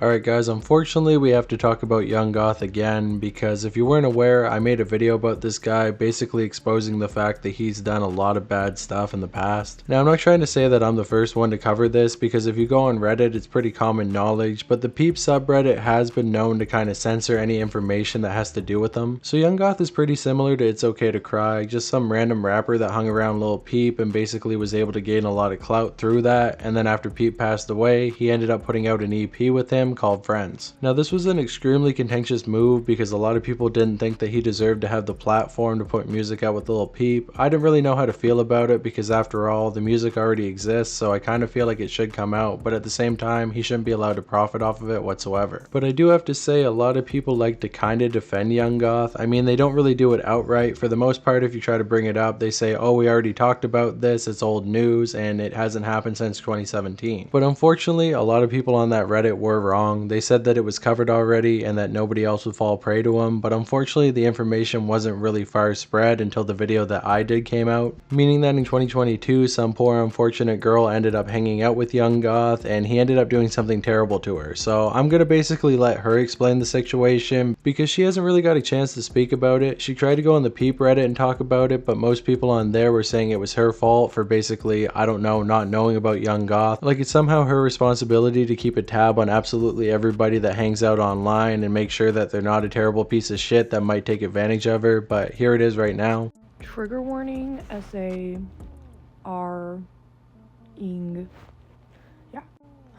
Alright guys, unfortunately we have to talk about Young Goth again because if you weren't aware, I made a video about this guy basically exposing the fact that he's done a lot of bad stuff in the past. Now I'm not trying to say that I'm the first one to cover this because if you go on Reddit it's pretty common knowledge, but the Peep subreddit has been known to kind of censor any information that has to do with them. So Young Goth is pretty similar to It's Okay to Cry, just some random rapper that hung around Lil Peep and basically was able to gain a lot of clout through that, and then after Peep passed away, he ended up putting out an EP with him called Friends. Now this was an extremely contentious move because a lot of people didn't think that he deserved to have the platform to put music out with Lil Peep. I didn't really know how to feel about it because after all, the music already exists, so I kind of feel like it should come out, but at the same time, he shouldn't be allowed to profit off of it whatsoever. But I do have to say, a lot of people like to kind of defend Young Goth. I mean, they don't really do it outright. For the most part, if you try to bring it up, they say, oh, we already talked about this, it's old news, and it hasn't happened since 2017. But unfortunately, a lot of people on that Reddit were wrong. They said that it was covered already and that nobody else would fall prey to him, but unfortunately the information wasn't really far spread until the video that I did came out, meaning that in 2022 some poor unfortunate girl ended up hanging out with Young Goth and he ended up doing something terrible to her. So I'm gonna basically let her explain the situation because she hasn't really got a chance to speak about it. She tried to go on the Peep Reddit and talk about it, but most people on there were saying it was her fault for basically, I don't know, not knowing about Young Goth. Like it's somehow her responsibility to keep a tab on absolutely everybody that hangs out online and make sure that they're not a terrible piece of shit that might take advantage of her, but here it is right now. Trigger warning, S-A-R-ing. Yeah.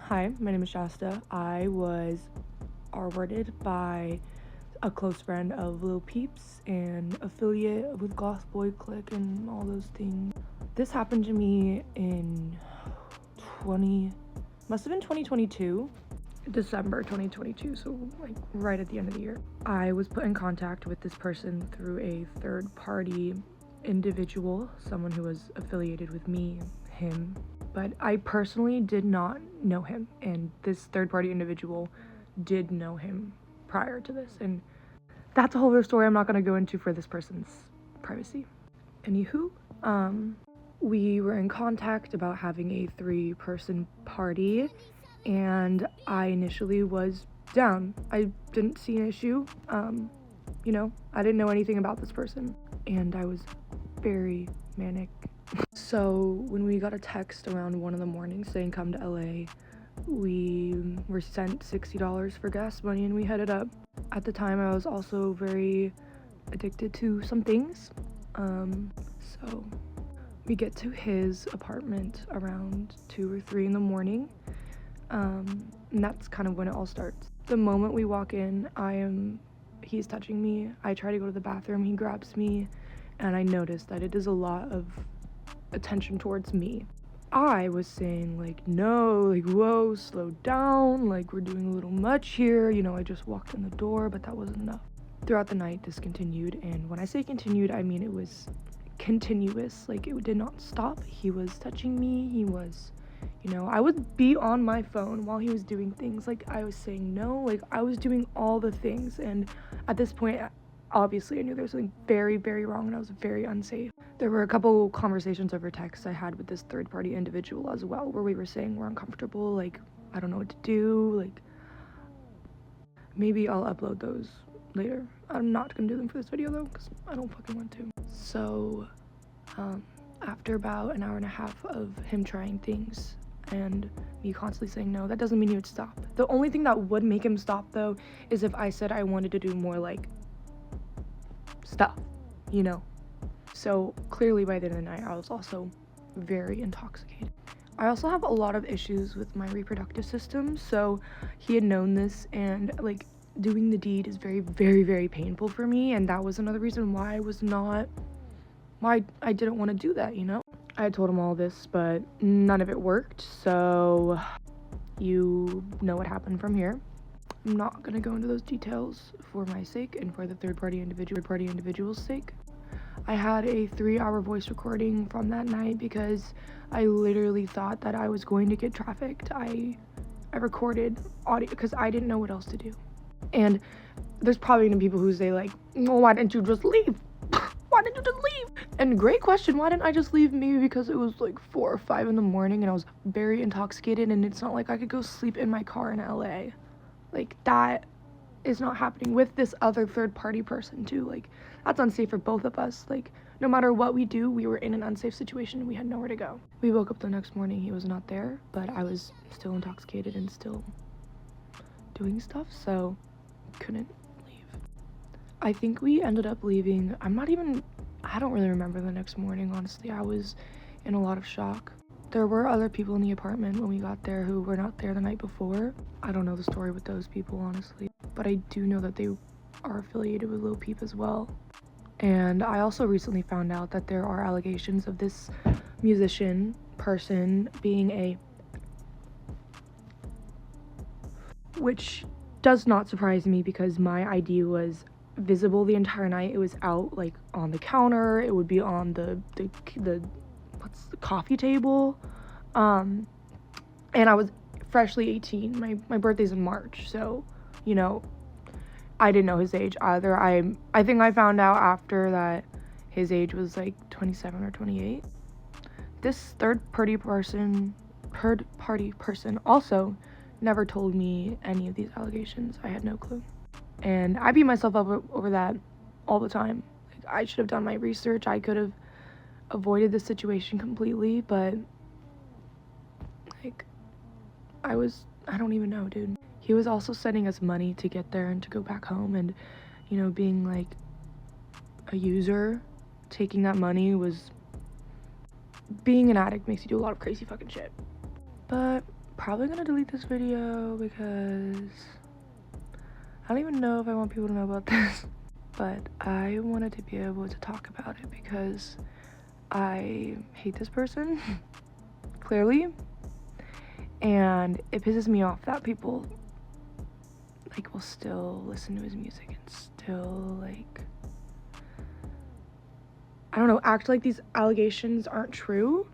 Hi, my name is Shasta. I was R-worded by a close friend of Lil Peeps and affiliate with Goth Boy Clique and all those things. This happened to me in must have been 2022. December 2022, so like right at the end of the year. I was put in contact with this person through a third-party individual, someone who was affiliated with me, him, but I personally did not know him, and this third-party individual did know him prior to this, and that's a whole other story I'm not going to go into for this person's privacy. Anywho, we were in contact about having a 3-person party, and I initially was down. I didn't see an issue. You know, I didn't know anything about this person, and I was very manic. So when we got a text around 1 in the morning saying come to LA, we were sent $60 for gas money and we headed up. At the time, I was also very addicted to some things. So we get to his apartment around 2 or 3 in the morning. And that's kind of when it all starts. The moment we walk in, he's touching me. I try to go to the bathroom, he grabs me, and I noticed that it is a lot of attention towards me. I was saying like, no, like, whoa, slow down, like we're doing a little much here. You know, I just walked in the door, but that wasn't enough. Throughout the night, this continued, and when I say continued, I mean it was continuous. Like it did not stop. He was touching me, he was, you know, I would be on my phone while he was doing things. Like I was saying no, like I was doing all the things, and at this point obviously I knew there was something very, very wrong and I was very unsafe. There were a couple conversations over text I had with this third-party individual as well, where we were saying we're uncomfortable, like I don't know what to do, like maybe I'll upload those later. I'm not gonna do them for this video though, because I don't fucking want to. So after about an hour and a half of him trying things and me constantly saying no, that doesn't mean he would stop. The only thing that would make him stop though is if I said I wanted to do more like stuff, you know. So clearly by the end of the night I was also very intoxicated. I also have a lot of issues with my reproductive system, so he had known this, and like doing the deed is very, very, very painful for me, and that was another reason why I didn't want to do that, you know. I had told him all this, but none of it worked, so you know what happened from here. I'm not gonna go into those details for my sake and for the third-party individual's sake. I had a 3-hour voice recording from that night because I literally thought that I was going to get trafficked. I recorded audio because I didn't know what else to do. And there's probably gonna be people who say like, well, why didn't you just leave? Why didn't you just leave? And great question, why didn't I just leave? Maybe because it was like 4 or 5 in the morning and I was very intoxicated, and it's not like I could go sleep in my car in LA. Like, that is not happening with this other third party person too. Like, that's unsafe for both of us. Like, no matter what we do, we were in an unsafe situation and we had nowhere to go. We woke up the next morning, he was not there, but I was still intoxicated and still doing stuff, so couldn't leave. I think we ended up leaving. I don't really remember the next morning, honestly. I was in a lot of shock. There were other people in the apartment when we got there who were not there the night before. I don't know the story with those people, honestly, but I do know that they are affiliated with Lil Peep as well. And I also recently found out that there are allegations of this musician person being a, which does not surprise me because my ID was visible the entire night. It was out, like, on the counter. It would be on the coffee table. And I was freshly 18. My birthday's in March, so, you know, I didn't know his age either. I think I found out after that his age was like 27 or 28. This third party person also never told me any of these allegations. I had no clue. And I beat myself up over that all the time. Like, I should have done my research. I could have avoided this situation completely, but, like, I don't even know, dude. He was also sending us money to get there and to go back home, and, you know, being like a user, taking that money was, being an addict makes you do a lot of crazy fucking shit. But probably gonna delete this video because I don't even know if I want people to know about this, but I wanted to be able to talk about it because I hate this person, clearly, and it pisses me off that people, like, will still listen to his music and still, like, I don't know, act like these allegations aren't true.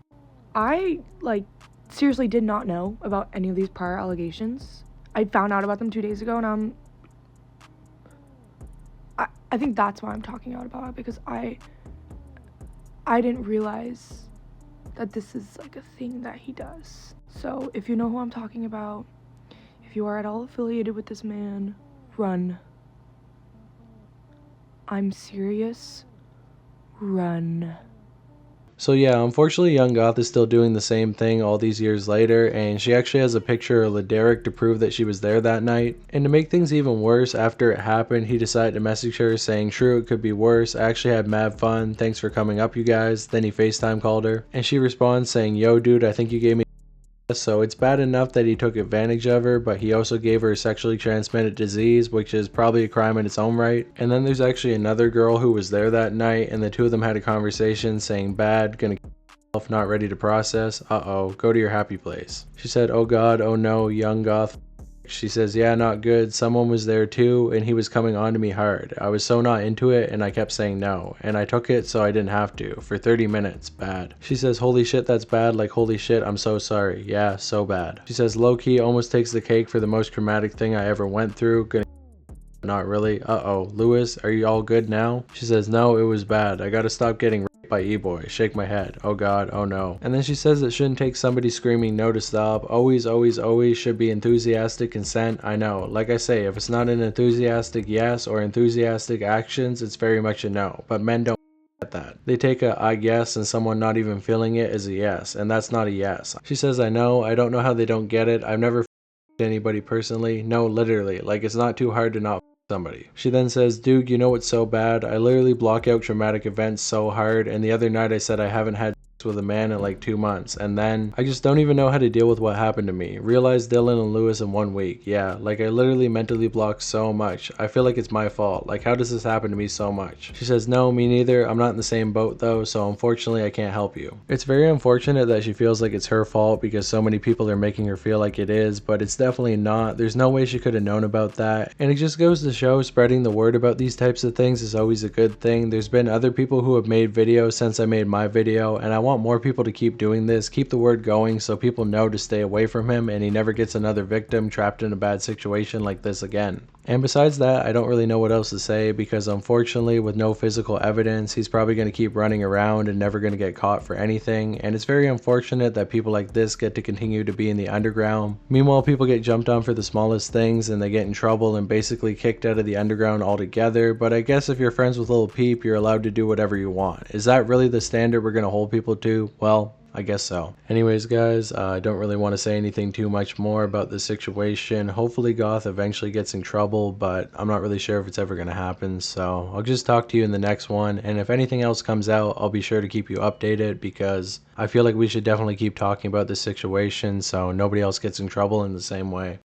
I, like, seriously did not know about any of these prior allegations. I found out about them 2 days ago, and I think that's why I'm talking out about it, because I didn't realize that this is, like, a thing that he does. So if you know who I'm talking about, if you are at all affiliated with this man, run. I'm serious. Run. So yeah, unfortunately Young Goth is still doing the same thing all these years later, and she actually has a picture of Laderick to prove that she was there that night. And to make things even worse, after it happened, he decided to message her saying, "True, it could be worse. I actually had mad fun. Thanks for coming up, you guys." Then he FaceTime called her, and she responds saying, "Yo dude, I think you gave me." So it's bad enough that he took advantage of her, but he also gave her a sexually transmitted disease, which is probably a crime in its own right. And then there's actually another girl who was there that night, and the two of them had a conversation saying, "Bad, gonna kill myself, not ready to process. Uh-oh, go to your happy place." She said, "Oh god, oh no, Young Goth." She says, "Yeah, not good. Someone was there too, and he was coming on to me hard. I was so not into it, and I kept saying no. And I took it so I didn't have to. For 30 minutes. Bad." She says, "Holy shit, that's bad. Like, holy shit, I'm so sorry. Yeah, so bad." She says, "Low-key almost takes the cake for the most traumatic thing I ever went through. Gonna not really. Uh-oh. Lewis, are you all good now?" She says, "No, it was bad. I gotta stop getting by E-boy." Shake my head. "Oh god, oh no." And then she says it shouldn't take somebody screaming no to stop. Always, always, always should be enthusiastic consent. I know. Like I say, if it's not an enthusiastic yes or enthusiastic actions, it's very much a no. But men don't get that. They take a "I guess" and someone not even feeling it as a yes, and that's not a yes. She says, "I know. I don't know how they don't get it. I've never anybody personally. No, literally. Like, it's not too hard to not somebody." She then says, "Dude, you know what's so bad? I literally block out traumatic events so hard, and the other night I said I haven't had sex with a man in like 2 months, and then I just don't even know how to deal with what happened to me. Realized Dylan and Lewis in 1 week. Yeah, like I literally mentally blocked so much. I feel like it's my fault. Like, how does this happen to me so much?" She says, "No, me neither. I'm not in the same boat though, so unfortunately I can't help you." It's very unfortunate that she feels like it's her fault because so many people are making her feel like it is, but it's definitely not. There's no way she could have known about that, and it just goes to show spreading the word about these types of things is always a good thing. There's been other people who have made videos since I made my video, and I want want more people to keep doing this, keep the word going so people know to stay away from him and he never gets another victim trapped in a bad situation like this again. And besides that, I don't really know what else to say because unfortunately with no physical evidence, he's probably going to keep running around and never going to get caught for anything. And it's very unfortunate that people like this get to continue to be in the underground. Meanwhile, people get jumped on for the smallest things and they get in trouble and basically kicked out of the underground altogether. But I guess if you're friends with Lil Peep, you're allowed to do whatever you want. Is that really the standard we're going to hold people to? Well, I guess so. Anyways, guys, I don't really want to say anything too much more about this situation. Hopefully Goth eventually gets in trouble, but I'm not really sure if it's ever going to happen. So I'll just talk to you in the next one. And if anything else comes out, I'll be sure to keep you updated because I feel like we should definitely keep talking about this situation so nobody else gets in trouble in the same way.